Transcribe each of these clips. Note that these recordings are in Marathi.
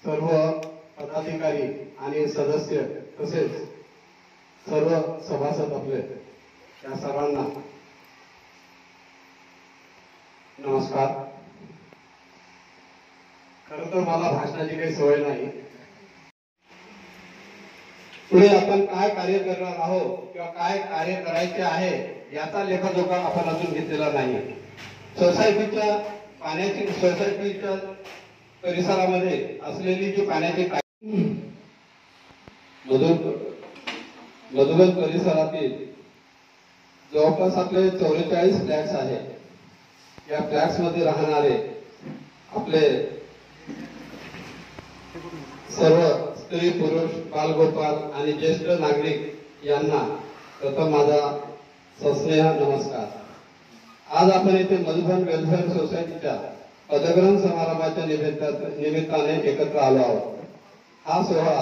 सर्व पदाधिकारी आणि सदस्य तसेच सर्व सभासद आपले या सर्वांना नमस्कार। खरं तर मला भाषणाची काही सवय नाही। पुढे आपण काय कार्य करणार आहोत किंवा काय कार्य करायचे आहे याचा लेखाजोखा आपण अजून घेतलेला नाही। सोसायटीच्या परिसरामध्ये असलेली जी पाण्याची मधुबन परिसरातील जवळपास आपले 44 फ्लॅट्स आहेत। या फ्लॅट्स मध्ये राहणारे आपले सर्व स्त्री पुरुष बालगोपाल आणि ज्येष्ठ नागरिक यांना प्रथम माझा सस्नेह नमस्कार। आज आपण येथे मधुबन वेलफेअर सोसायटीच्या पदग्रहण समारंभाच्या निमित्ताने एकत्र आलो आहोत। हा सोहळा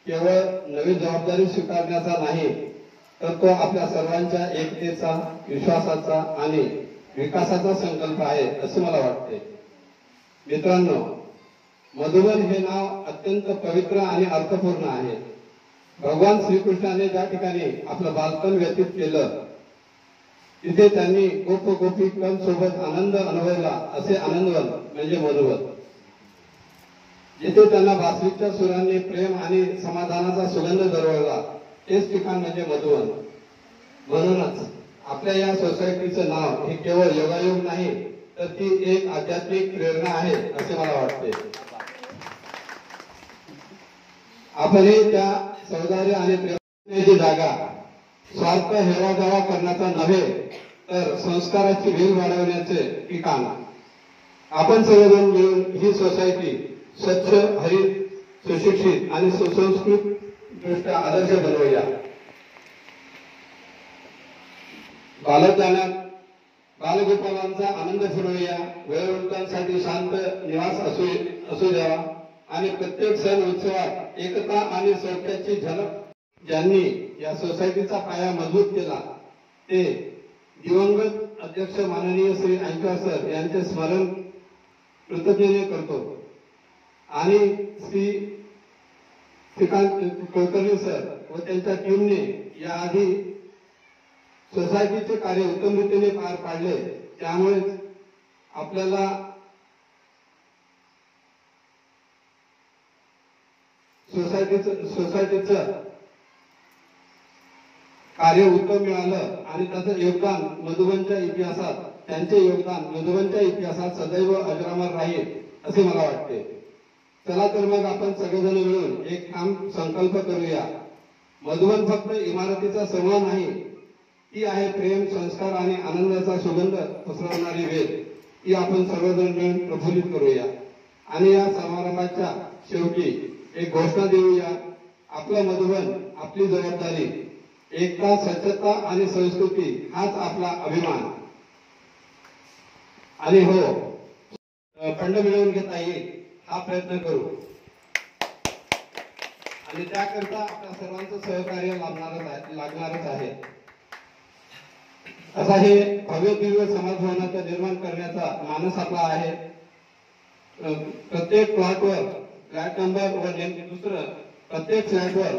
केवळ नवी जबाबदारी स्वीकारण्याचा नाही तर तो आपल्या सर्वांच्या एकतेचा, विश्वासाचा आणि विकासाचा संकल्प आहे असे मला वाटते। मित्रांनो, मधुबन हे नाव अत्यंत पवित्र आणि अर्थपूर्ण आहे। भगवान श्रीकृष्णाने ज्या ठिकाणी आपलं बालपण व्यतीत केलं तिथे त्यांनी गोप गोपिकांसोबत आनंद अनुभवला असे आनंदवन म्हणजे मधुबन। जिथे त्यांना बासरीच्या सुरांनी प्रेम आणि समाधानाचा सुगंध दरवळला तेच ठिकाण म्हणजे मधुबन। म्हणूनच आपल्या या सोसायटीचं नाव हे केवळ योगायोग नाही तर ती एक आध्यात्मिक प्रेरणा आहे असे मला वाटते। आपणही त्या सौंदर्य आणि प्रेमाची जागा स्वार्थ हेवादावा करण्याचा नव्हे तर संस्काराची वेल वाढवण्याचे ठिकाण। आपण सर्वजण मिळून ही सोसायटी स्वच्छ, हरित, सुशिक्षित आणि सुसंस्कृत दृष्ट्या आदर्श बनवूया। बालगोपालांचा आनंद फिरवूया, वयोवृद्धांसाठी शांत निवास असू द्यावा आणि प्रत्येक सण उत्सवात एकता आणि सौख्याची झलक ज्यांनी या सोसायटीचा पाया मजबूत केला ते दिवंगत अध्यक्ष माननीय श्री अंकर सर यांचे स्मरण कृतज्ञतेने करतो आणि श्री श्रीकांत कुलकर्णी सर व त्यांच्या टीमने याआधी सोसायटीचे कार्य उत्तम रीतीने पार पाडले। त्यामुळे आपल्याला सोसायटीचं कार्य उत्तम मिळालं आणि त्याचं योगदान मधुबनच्या इतिहासात त्यांचे योगदान मधुबनच्या इतिहासात सदैव अजरामर राहील असे मला वाटते। चला तर मग आपण सगळेजण मिळून एक ठाम संकल्प करूया। मधुबन फक्त इमारतीचा समूह नाही, ती आहे प्रेम, संस्कार आणि आनंदाचा सुगंध पसरवणारी वेल। ती आपण सर्वजण मिळून प्रफुल्लित करूया आणि या समारंभाच्या शेवटी एक घोषणा देऊया, आपलं मधुबन, आपली जबाबदारी, एकता, स्वच्छता आणि संस्कृती हाच आपला अभिमान। आणि हो, फंड मिळवून घेता येईल हा प्रयत्न करू आणि त्याकरता आपल्या सर्वांचं सहकार्य लागणारच आहे। असा हे भव्य दिव्य समाज भवनाचं निर्माण करण्याचा मानस आपला आहे। प्रत्येक प्लॉटवर फ्लॅट नंबर व दुसरं प्रत्येक फ्लॅटवर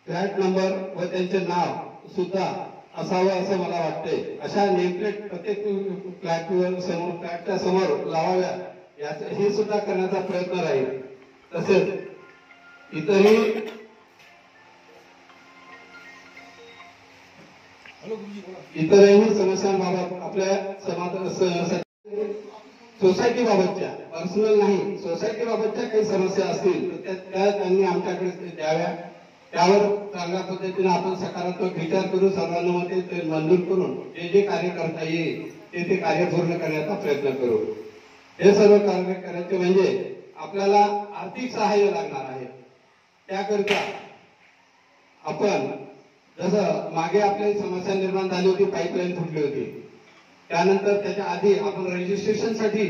फ्लॅट नंबर व त्यांचे नाव सुद्धा असावं असं मला वाटते। अशा नेमप्लेट प्रत्येक फ्लॅटच्या समोर लावाव्या हे सुद्धा करण्याचा प्रयत्न राहील। तसेच इतरही समस्यांबाबत आपल्या सोसायटी बाबतच्या पर्सनल नाही सोसायटी बाबतच्या काही समस्या असतील तर त्या त्यांनी आमच्याकडे द्याव्या। त्यावर चांगल्या पद्धतीने आपण सकारात्मक विचार करून सर्वानुमते ते मंजूर करून जे कार्य करता येईल ते कार्य पूर्ण करण्याचा प्रयत्न करू। हे सर्व कार्य करायचे म्हणजे आपल्याला आर्थिक सहाय्य लागणार आहे। त्याकरिता आपण जसं मागे आपली समस्या निर्माण झाली होती, पाईपलाईन फुटली होती, त्यानंतर त्याच्या आधी आपण रजिस्ट्रेशनसाठी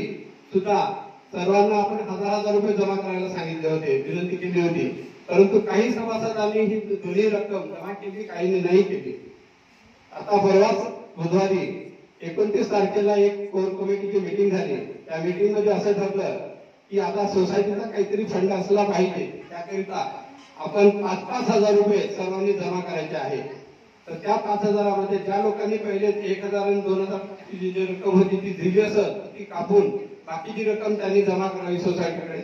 सुद्धा सर्वांना आपण 1000 रुपये जमा करायला सांगितले होते, विनंती केली होती। परंतु काही सभासदांनी ही दोन्ही रक्कम जमा केली, काही नाही केली। आता परवाच बुधवारी 29 तारखेला एक कोर कमिटीची मीटिंग झाली। त्या मीटिंग मध्ये असं ठरलं की आता सोसायटीचा काहीतरी फंड असला पाहिजे, त्याकरिता आपण 5,000 रुपये सर्वांनी जमा करायचे आहे। तर त्या 5,000 ज्या लोकांनी पहिले 1,000 आणि 2,000 जी रक्कम होती ती दिली असेल ती कापून बाकीची रक्कम त्यांनी जमा करावी सोसायटीकडे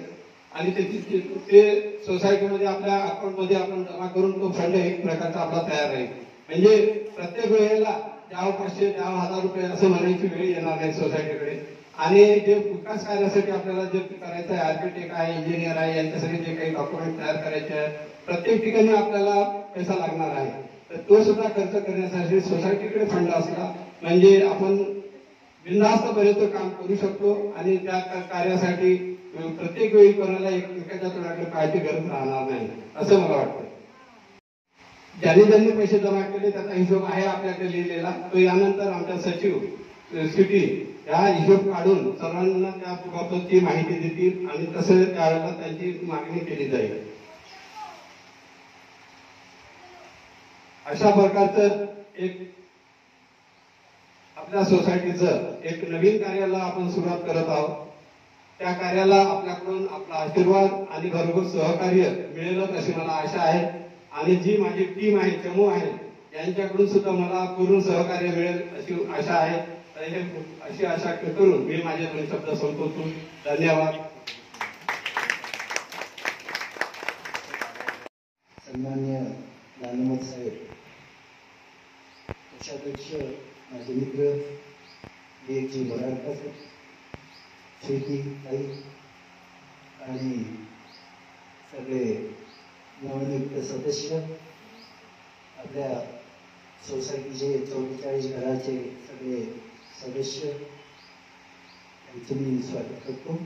आणि त्याची ते सोसायटीमध्ये आपल्या अकाउंटमध्ये आपण जमा करून तो फंड एक प्रकारचा आपला तयार राहील। म्हणजे प्रत्येक वेळेला द्याव 500 द्याव 1,000 रुपये असं म्हणायची वेळ येणार नाही सोसायटीकडे। आणि जे विकास कार्यासाठी आपल्याला जे करायचं आहे, आर्किटेक्ट आहे, इंजिनियर आहे, यांच्यासाठी जे काही डॉक्युमेंट तयार करायचे आहे, प्रत्येक ठिकाणी आपल्याला पैसा लागणार आहे। तर तो सुद्धा खर्च करण्यासाठी सोसायटीकडे फंड असला म्हणजे आपण बिनधास्तपणे तो काम करू शकतो आणि त्या कार्यासाठी प्रत्येक वेळी कोणाला एकाच्या तोंडाकडे पाहायची गरज राहणार नाही असं मला वाटतं। ज्यांनी पैसे जमा केले त्याचा हिशोब आहे आपल्याकडे लिहिलेला, तो यानंतर आमच्या सचिव सिटी या हिशोब काढून सर्वांना त्या बाबतची माहिती देतील आणि तसं त्यावेळेला त्यांची मागणी केली जाईल। अशा प्रकारचं एक आपल्या सोसायटीचं एक नवीन कार्याला आपण सुरुवात करत आहोत। त्या कार्याला आपल्याकडून आपला आशीर्वाद आणि भरपूर सहकार्य मिळेलच अशी मला आशा आहे आणि जी माझी टीम आहे, चमू आहे, यांच्याकडून सुद्धा मला पूर्ण सहकार्य मिळेल अशी आशा आहे। अशी आशा करून मी माझे 2 शब्द संपवतो। धन्यवाद। सन्मान्य नानमत साहेब, कोषाध्यक्ष माझे मित्र जी मोरारकर, शेती ताई आणि सगळे नवनियुक्त सदस्य, आपल्या सोसायटीचे 44 घराचे सगळे सदस्य, यांचं मी स्वागत करतो।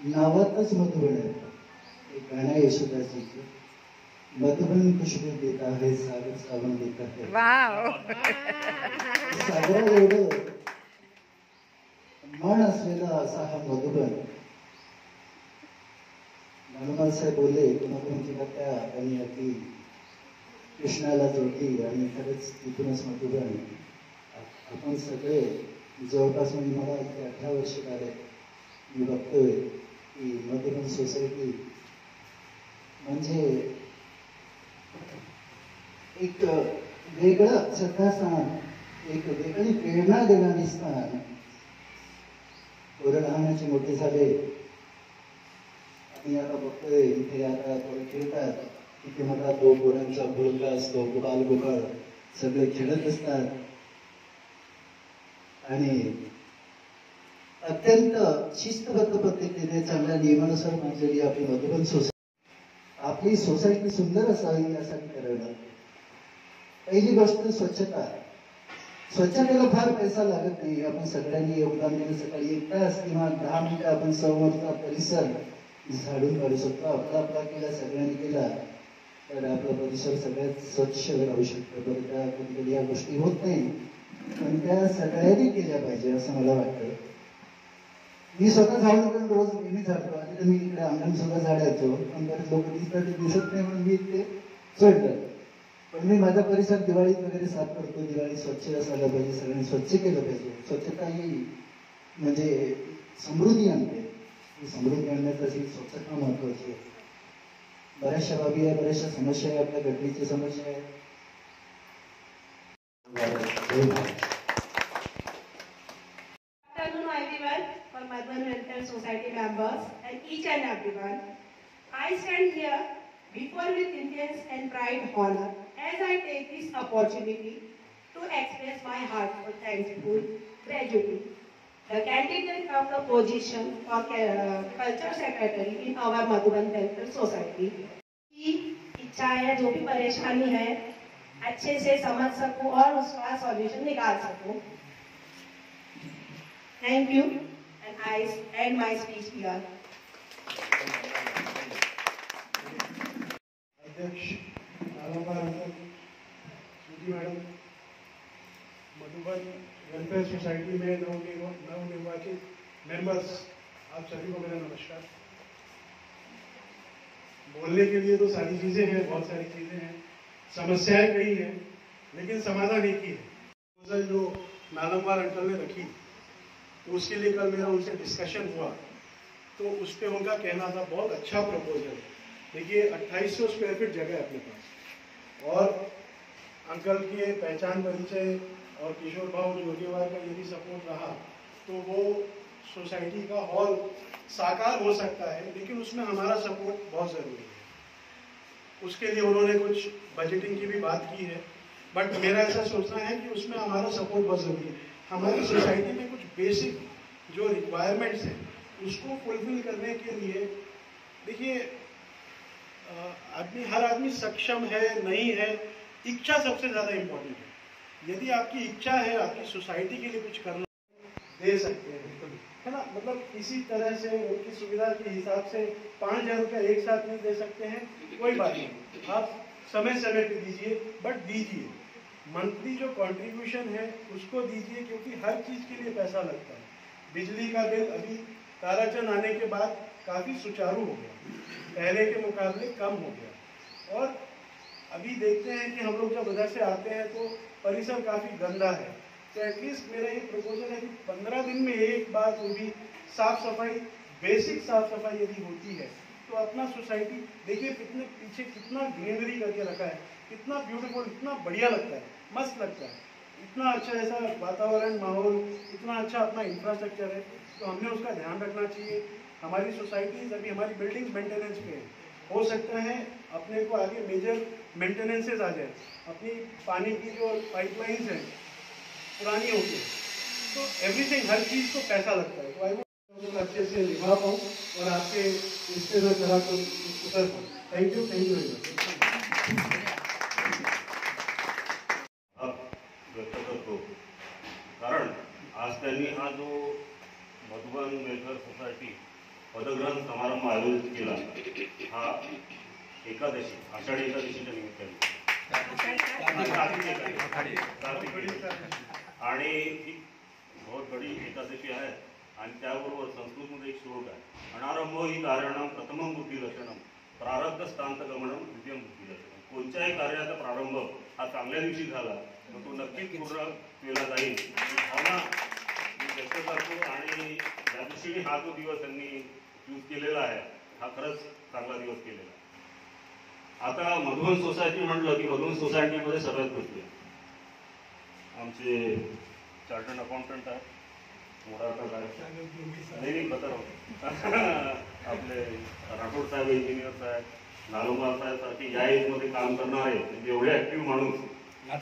नावातच मधुबन आहे, एक गाणं आहे यशोदाजीचं, मधुबन खुशबू देता है सागर सावन देता है। सागरा एवढं मन असलेला असा हा मधुबन। नानोमाल साहेब बोलले कोणाकोणती कथा त्यांनी अगदी कृष्णाला जोडली आणि खरंच तिथूनच मधुबन। आपण सगळे जवळपास म्हणजे मला 18 वर्ष झाले मी बघतोय की मधुबन सोसायटी म्हणजे एक वेगळं श्रद्धास्थान, एक वेगळी प्रेरणा देणारी स्थान। पोरं लहानाचे मोठे झाले आणि आता बघतोय इथे आता पोरं खेळतात, तिथे मला 2 पोरांचा मुलगा असतो, बालगोपाळ सगळे खेळत असतात आणि अत्यंत शिस्तबद्ध पद्धतीने चांगल्या नियमानुसार बांधलेली आपली मधुबन सोसायटी, आपली सोसायटी सुंदर असावी यासाठी करायला पहिली गोष्ट स्वच्छता। स्वच्छतेला फार पैसा लागत नाही, आपण सगळ्यांनी योगदान दिलं, सकाळी 1 तास किंवा 10 मिनिटं आपण समोरचा परिसर झाडून काढू शकतो। आपला केला, सगळ्यांनी केला तर आपला परिसर सगळ्यात स्वच्छ राहू शकतो। बरं त्या कधी या गोष्टी होत नाही, पण त्या सगळ्यांनी केल्या पाहिजे असं मला वाटतं। मी स्वतः झाडून करून रोज नेहमी झाडतो, आणि तर मी इकडे अंगण सुद्धा झाडायचो, पण बरेच लोक दिसतात ते दिसत नाही म्हणून मी ते सोडलं। पण मी माझा परिसर दिवाळीत वगैरे साफ करतो, दिवाळी स्वच्छ असायला पाहिजे, सगळ्यांनी स्वच्छ केलं पाहिजे। स्वच्छता ही म्हणजे समृद्धी आणते, ही समृद्धी आणण्यासाठी स्वच्छता महत्वाची आहे। बऱ्याचशा बाबी आहे, बऱ्याचशा समस्या आहे, आपल्या गटरीची समस्या आहे। For Madhuban Welfare Society members and each and everyone, I stand here before with intense and pride honor as I take this opportunity to express my heartfelt thankful gratitude. The candidate of the position for culture secretary in our Madhuban Welfare Society की इच्छा है, जो भी परेशानी है अच्छे से समझ सकूं और उसका सॉल्यूशन निकाल सकूं। Thank you, and I end my speech here. अध्यक्ष श्रुति मैडम, मधुबन वेलफेयर सोसाइटी में नवनिर्वाचित मेंबर्स, आप सभी को मेरा नमस्कार। बोलने के लिए तो सारी चीजें हैं, बहुत सारी चीजें हैं, समस्याएं कई हैं, लेकिन समाधान एक ही है। जो नालमवार अंकल ने रखी तो उसके लिए कल मेरा उनसे डिस्कशन हुआ तो उस पर उनका कहना था बहुत अच्छा प्रपोजल। देखिए 2800 स्क्वायर फीट जगह है अपने पास, और अंकल के पहचान परिचय और किशोर भाव जोगेवार का यदि सपोर्ट रहा तो वो सोसाइटी का हॉल साकार हो सकता है, लेकिन उसमें हमारा सपोर्ट बहुत ज़रूरी है। उसके लिए उन्होंने कुछ बजटिंग की भी बात की है, बट मेरा ऐसा सोचना है कि उसमें हमारा सपोर्ट बहुत ज़रूरी है। हमारी सोसाइटी में कुछ बेसिक जो रिक्वायरमेंट्स हैं उसको फुलफिल करने के लिए, देखिए हर आदमी सक्षम है नहीं है, इच्छा सबसे ज़्यादा इम्पोर्टेंट है। यदि आपकी इच्छा है आपकी सोसाइटी के लिए कुछ करना, दे सकते हैं, है ना। मतलब इसी तरह से उनकी सुविधा के हिसाब से 5,000 रुपया एक साथ नहीं दे सकते हैं, कोई बात नहीं, आप समय समय पे दीजिए, बट दीजिए। मंथली जो कंट्रीब्यूशन है उसको दीजिए, क्योंकि हर चीज़ के लिए पैसा लगता है। बिजली का बिल अभी ताराचंद आने के बाद काफ़ी सुचारू हो गया, पहले के मुकाबले कम हो गया। और अभी देखते हैं कि हम लोग जब उधर से आते हैं तो परिसर काफ़ी गंदा है, तो एटलीस्ट मेरा ये प्रपोजल है कि 15 दिन में एक बार वो भी साफ सफाई, बेसिक साफ सफाई यदि होती है तो अपना सोसाइटी देखिए कितने पीछे कितना ग्रीनरी करके रखा है, कितना ब्यूटीफुल, इतना बढ़िया लगता है, मस्त लगता है, इतना अच्छा ऐसा वातावरण, माहौल, इतना अच्छा अपना इंफ्रास्ट्रक्चर है, तो हमने उसका ध्यान रखना चाहिए। हमारी सोसाइटीज अभी हमारी बिल्डिंग्स मेंटेनेंस पे है, हो सकता है अपने को आगे मेजर मेंटेनेंसेज आ जाए, अपनी पानी की जो पाइपलाइंस हैं पुरानी हो गई, तो एवरीथिंग, हर चीज़ को पैसा लगता है। तो आई वो अच्छे से निभा पाऊँ और आपके रिश्ते में करा तो उतर पाऊँ। Thank you very much. व्यक्त करतो, कारण आज त्यांनी हा जो मधुबन वेलफेअर सोसायटी पदग्रहण समारंभ आयोजित केला, हा एकादशी, आषाढी एकादशीच्या निमित्ताने आणि ही बहुत बड़ी एकादशी आहे, आणि त्याबरोबर संस्कृतमध्ये एक श्लोक आहे, अनारंभ ही कार्याणाम प्रथमं बुद्धिदर्शनम प्रारब्ध स्थांतगमनम द्वितीयं बुद्धिदर्शनम। कोणत्याही कार्याचा प्रारंभ हा चांगल्या दिवशी झाला तर तो नक्कीच पूर्ण केला जाईल ही भावना मी व्यक्त करतो, आणि ज्या दृष्टीने हा जो दिवस त्यांनी चूज केलेला आहे हा खरंच चांगला दिवस केलेला आहे। आता मधुबन सोसायटी म्हटलं की मधुबन सोसायटीमध्ये सगळ्यात गोष्टी आमचे चार्टर्ड अकाउंटंट आहे, नहीं पता आपले राठोड साहेब इंजिनियर साहेब, नालोमार साहेब सारखे या एज मध्ये काम करणारे म्हणजे एवढे ऍक्टिव्ह माणूस या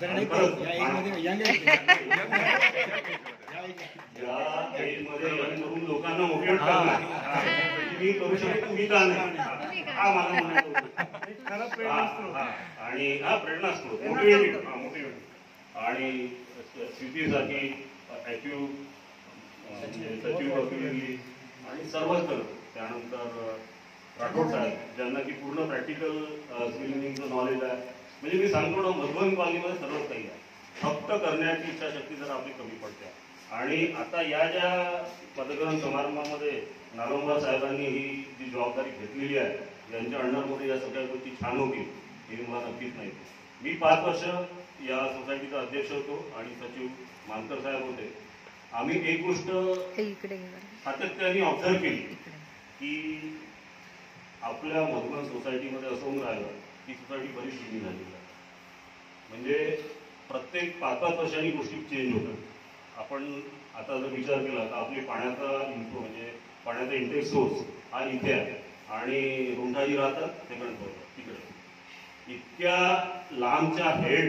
एज मध्ये करून लोकांना मोटिवेट करणार, मी करू शकतो तुम्ही का नाही, हा मला म्हणायचं आणि हा प्रेरणास्त्रोत, मोटिवेट आणि स्थितीसाठी ऍक्टिव्ह सचिव वकिली आणि सर्वच जण, त्यानंतर राठोड साहेब ज्यांना की पूर्ण प्रॅक्टिकल सिव्हिल इंजिनिअरिंगचं नॉलेज आहे, म्हणजे मी सांगतो ना मधुबन कॉलनीमध्ये सर्वच काही आहे, फक्त करण्याची इच्छाशक्ती जर आपली कमी पडते। आणि आता या ज्या पदग्रहण समारंभामध्ये नालोंबा साहेबांनी ही जी जबाबदारी घेतलेली आहे, यांच्या अंडरमध्ये या सगळ्या गोष्टी छान होतील हे मला नक्कीच नाही। मी 5 वर्ष या सोसायटीचा अध्यक्ष होतो आणि सचिव मानकर साहेब होते। आम्ही एक गोष्ट सातत्याने ऑब्झर्व केली की आपल्या मधुबन सोसायटीमध्ये असं होऊन राहिलं की सोसायटी बरीच जुनी झालेली आहे, म्हणजे प्रत्येक 5-5 वर्षांनी गोष्टी चेंज होतात। आपण आता जर विचार केला तर आपली पाण्याचा इन्फ्लो म्हणजे पाण्याचा इंटेक सोर्स हा इथे आहे आणि रुंठाजी राहतात सेकंड फ्लोअरला तिकडे, इतक्या लांबच्या हेड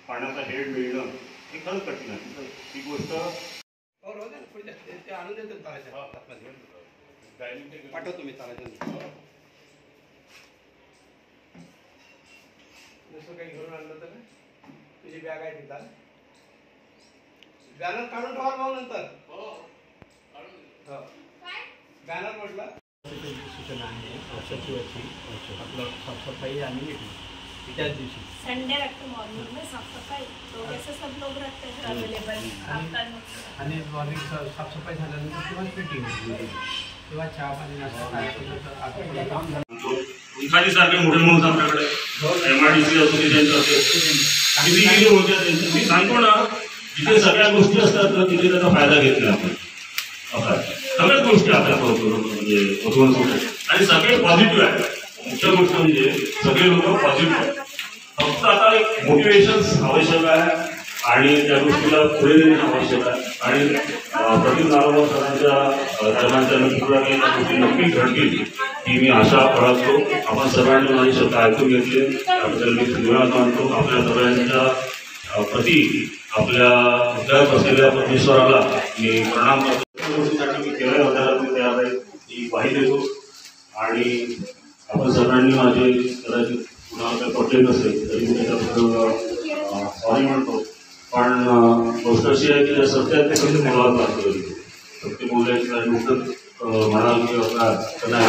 पाण्याचा हेड मिळणं हे खरंच कठीण आहे। ही गोष्ट पाठवतो मी जसं काही घेऊन आणलं तर तुझी बॅग आहे तिथं, बॅनर काढून ठेवा मग नंतर, बॅनर म्हटलं सूचना आहे सचिवाची, आपलं साफसफाई आणि त्याच दिवशी संडे रखते मॉर्निंग में साफ सफाई, तो वैसे सब लोग रखते हैं अवेलेबल। आणि मॉर्निंग साफसफाई झाल्यानंतर किंवा मीटिंग किंवा चहा पाणी नाश्ता खायचं काम झालं। उंचाजी सारखे मोठे माणूस आपल्याकडे MIDC असोसिएशनचं असेल, किती होत्या त्यांचं मी सांगतो ना, जिथे सगळ्या गोष्टी असतात तर तिथे त्याचा फायदा घेतला आपण। सगळ्याच गोष्टी आपल्या म्हणजे मधुबन सोसायटी आणि सगळे पॉझिटिव्ह आहे. मुख्य गोष्ट म्हणजे सगळे लोक पॉझिटिव्ह आहेत. फक्त आता एक मोटिवेशन आवश्यक आहे आणि त्या गोष्टीला पुढे नेणे आवश्यक आहे. आणि प्रदीप नारायण सरांच्या दरम्यानच्या नेतृत्वाखाली त्या गोष्टी नक्की घडतील ही मी आशा बाळगतो. आपण सर्वांनी माझी शब्द ऐकून घेतले त्याबद्दल मी धन्यवाद मानतो. आपल्या सगळ्यांच्या प्रती आपल्या हृदयात असलेल्या परमेश्वराला मी प्रणाम करतो. त्या गोष्टीसाठी मी केवळ आधारात तयार आहे ही ग्वाही देतो. आणि आपण सर्वांनी माझे कदाचित कुणाला काही पटले नसेल तरी मी त्याच्याबद्दल सॉरी म्हणतो. पण गोष्ट अशी आहे की त्या सत्यात ते कधी बोलावं लागतं. सत्य बोलायचं आणि नुकतंच म्हणाल की आपला नाही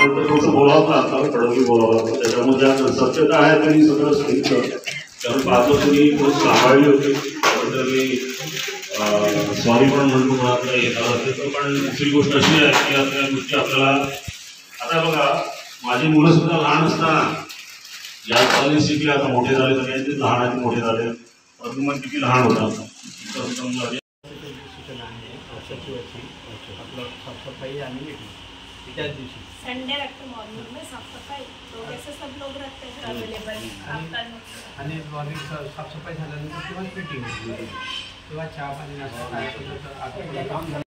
थोडंसं बोलावं लागतं कडवी बोलावं लागतं. त्याच्यामध्ये ज्या सत्यता आहे त्यांनी सगळं सांगितलं. कारण पाहतो तुम्ही खूप सांभाळली होती त्याबद्दल मी सॉरी पण म्हणतो मुळातलं येणार असेल. पण दुसरी गोष्ट अशी आहे की आपल्या गोष्टी आपल्याला आता बघा माझी मुलं सुद्धा लहान असताना या कॉलेज शिकले आता मोठे झाले सगळ्यांचे लहान आणि मोठे झाले. प्रदुमन किती लहान होता सूचना आहे सचिवाची आपलं साफसफाई आणि मीटिंग त्याच दिवशी संडे रखते मॉर्निंग में साफ सफाई तो वैसे सब लोग रखते हैं अवेलेबल. आणि मॉर्निंग साफसफाई झाल्यानंतर तेव्हाच मीटिंग होती. तेव्हा चहा पाणी नाश्ता खायचं तर आता काम झालं.